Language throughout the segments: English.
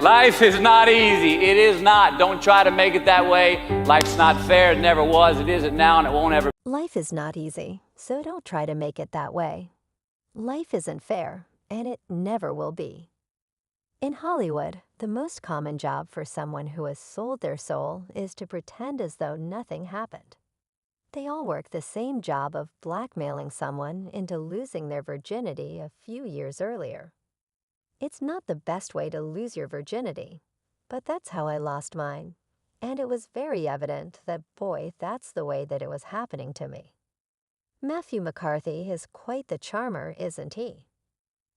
Life is not easy. It is not. Don't try to make it that way. Life's not fair. It never was. It isn't now, and it won't ever. Life is not easy, so don't try to make it that way. Life isn't fair, and it never will be. In Hollywood, the most common job for someone who has sold their soul is to pretend as though nothing happened. They all work the same job of blackmailing someone into losing their virginity a few years earlier. It's not the best way to lose your virginity, but that's how I lost mine. And it was very evident that, boy, that's the way that it was happening to me. Matthew McConaughey is quite the charmer, isn't he?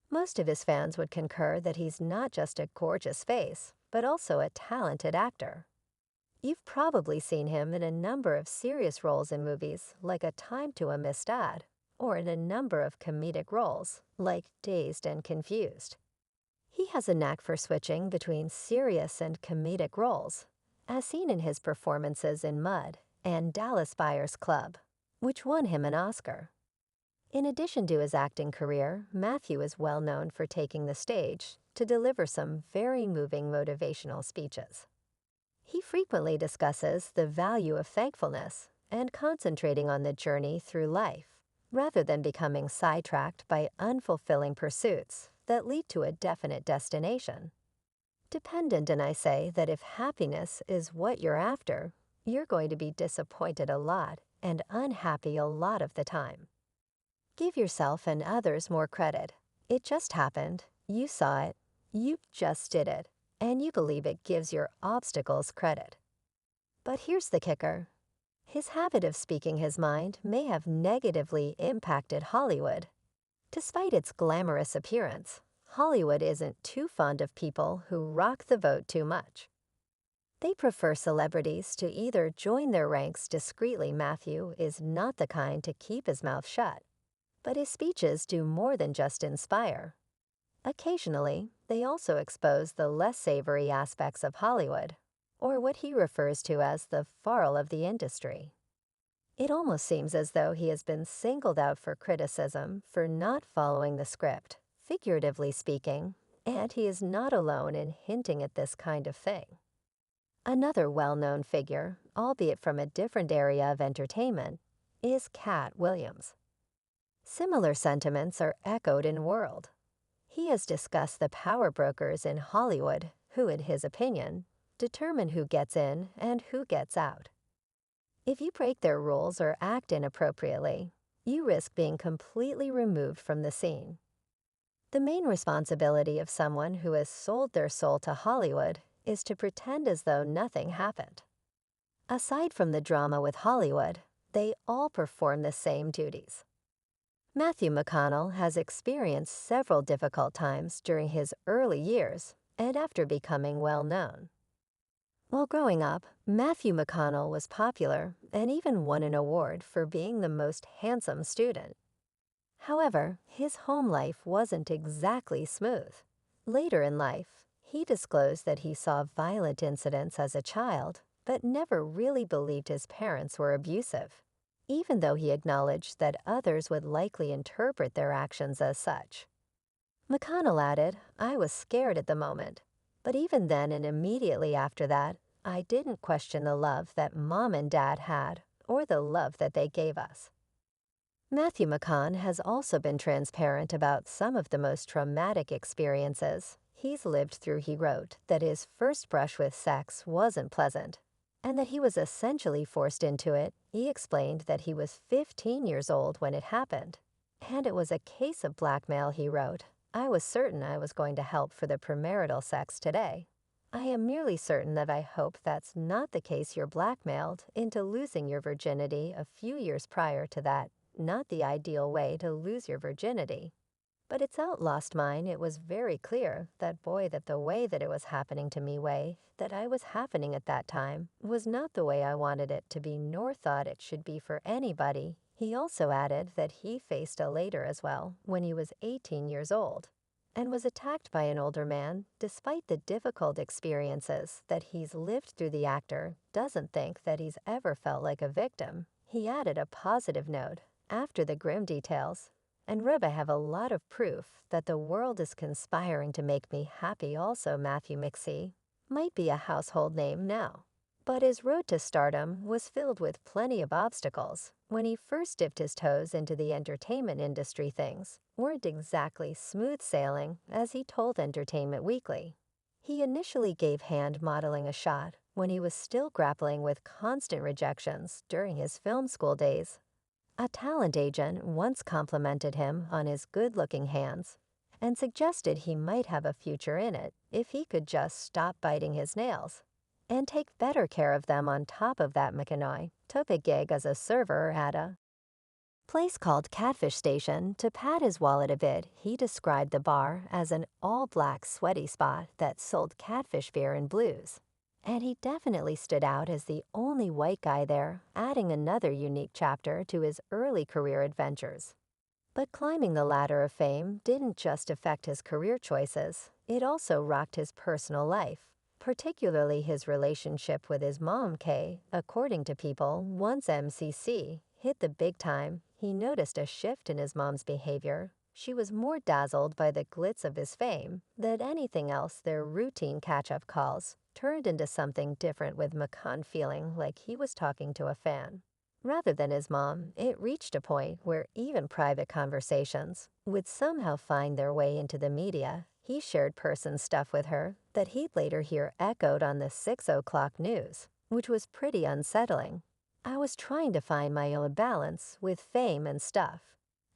Most of his fans would concur that he's not just a gorgeous face, but also a talented actor. You've probably seen him in a number of serious roles in movies, like A Time to Amistad, or in a number of comedic roles, like Dazed and Confused. He has a knack for switching between serious and comedic roles, as seen in his performances in Mud and Dallas Buyers Club, which won him an Oscar. In addition to his acting career, Matthew is well known for taking the stage to deliver some very moving motivational speeches. He frequently discusses the value of thankfulness and concentrating on the journey through life, rather than becoming sidetracked by unfulfilling pursuits that lead to a definite destination. Dependent, and I say that if happiness is what you're after, you're going to be disappointed a lot and unhappy a lot of the time. Give yourself and others more credit. It just happened, you saw it, you just did it, and you believe it gives your obstacles credit. But here's the kicker. His habit of speaking his mind may have negatively impacted Hollywood. Despite its glamorous appearance, Hollywood isn't too fond of people who rock the boat too much. They prefer celebrities to either join their ranks discreetly. Matthew is not the kind to keep his mouth shut, but his speeches do more than just inspire. Occasionally, they also expose the less savory aspects of Hollywood, or what he refers to as the farl of the industry. It almost seems as though he has been singled out for criticism for not following the script, figuratively speaking, and he is not alone in hinting at this kind of thing. Another well-known figure, albeit from a different area of entertainment, is Katt Williams. Similar sentiments are echoed in World. He has discussed the power brokers in Hollywood who, in his opinion, determine who gets in and who gets out. If you break their rules or act inappropriately, you risk being completely removed from the scene. The main responsibility of someone who has sold their soul to Hollywood is to pretend as though nothing happened. Aside from the drama with Hollywood, they all perform the same duties. Matthew McConaughey has experienced several difficult times during his early years and after becoming well known. While growing up, Matthew McConaughey was popular and even won an award for being the most handsome student. However, his home life wasn't exactly smooth. Later in life, he disclosed that he saw violent incidents as a child, but never really believed his parents were abusive, even though he acknowledged that others would likely interpret their actions as such. McConaughey added, "I was scared at the moment. But even then and immediately after that, I didn't question the love that Mom and Dad had or the love that they gave us." Matthew McConaughey has also been transparent about some of the most traumatic experiences he's lived through. He wrote that his first brush with sex wasn't pleasant, and that he was essentially forced into it. He explained that he was 15 years old when it happened, and it was a case of blackmail. He wrote, "I was certain I was going to help for the premarital sex today. I am merely certain that I hope that's not the case. You're blackmailed into losing your virginity a few years prior to that. Not the ideal way to lose your virginity. But it's lost mine. It was very clear that, boy, that the way that it was happening to me, way that I was happening at that time, was not the way I wanted it to be, nor thought it should be for anybody." He also added that he faced a later as well when he was 18 years old and was attacked by an older man. Despite the difficult experiences that he's lived through, the actor doesn't think that he's ever felt like a victim. He added a positive note after the grim details, And Rib, I have a lot of proof that the world is conspiring to make me happy also. Matthew McConaughey might be a household name now, but his road to stardom was filled with plenty of obstacles. When he first dipped his toes into the entertainment industry, things weren't exactly smooth sailing, as he told Entertainment Weekly. He initially gave hand modeling a shot when he was still grappling with constant rejections during his film school days. A talent agent once complimented him on his good-looking hands and suggested he might have a future in it if he could just stop biting his nails and take better care of them. On top of that, McConaughey took a gig as a server at a place called Catfish Station to pad his wallet a bit. He described the bar as an all-black sweaty spot that sold catfish beer and blues. And he definitely stood out as the only white guy there, adding another unique chapter to his early career adventures. But climbing the ladder of fame didn't just affect his career choices, it also rocked his personal life, particularly his relationship with his mom, Kay. According to People, once MCC hit the big time, he noticed a shift in his mom's behavior. She was more dazzled by the glitz of his fame than anything else. Their routine catch-up calls turned into something different, with McConaughey feeling like he was talking to a fan rather than his mom. It reached a point where even private conversations would somehow find their way into the media. He shared person stuff with her that he'd later hear echoed on the 6 o'clock news, which was pretty unsettling. I was trying to find my own balance with fame and stuff,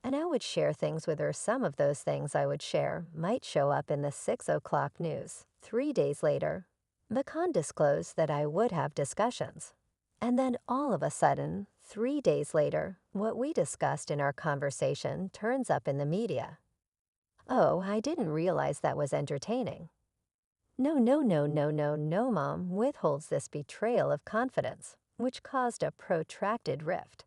and I would share things with her. Some of those things I would share might show up in the 6 o'clock news 3 days later. McConaughey disclosed that I would have discussions. And then all of a sudden, 3 days later, what we discussed in our conversation turns up in the media. Oh, I didn't realize that was entertaining. No, no, no, no, no, no. Mom withholds this betrayal of confidence, which caused a protracted rift.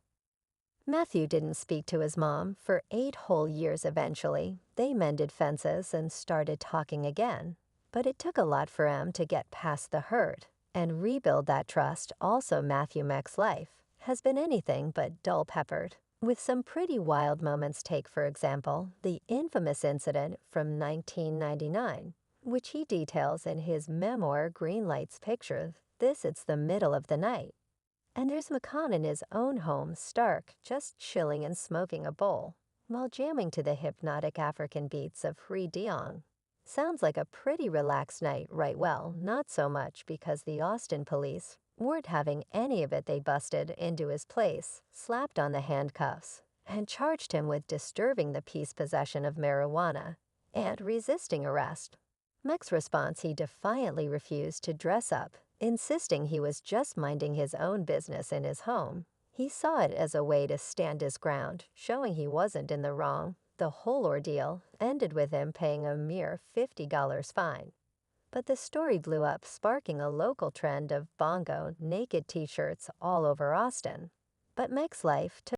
Matthew didn't speak to his mom for 8 whole years. Eventually, they mended fences and started talking again. But it took a lot for him to get past the hurt and rebuild that trust. Also, Matthew Mc's life has been anything but dull-peppered, with some pretty wild moments. Take, for example, the infamous incident from 1999, which he details in his memoir Green Lights. Picture this: it's the middle of the night, and there's McConaughey in his own home, Stark, just chilling and smoking a bowl, while jamming to the hypnotic African beats of Free Dion. Sounds like a pretty relaxed night, right? Well, not so much, because the Austin police weren't having any of it. They busted into his place, slapped on the handcuffs, and charged him with disturbing the peace, possession of marijuana, and resisting arrest. Mc's response: he defiantly refused to dress up, insisting he was just minding his own business in his home. He saw it as a way to stand his ground, showing he wasn't in the wrong. The whole ordeal ended with him paying a mere $50 fine. But the story blew up, sparking a local trend of bongo naked t-shirts all over Austin. But Mc's life took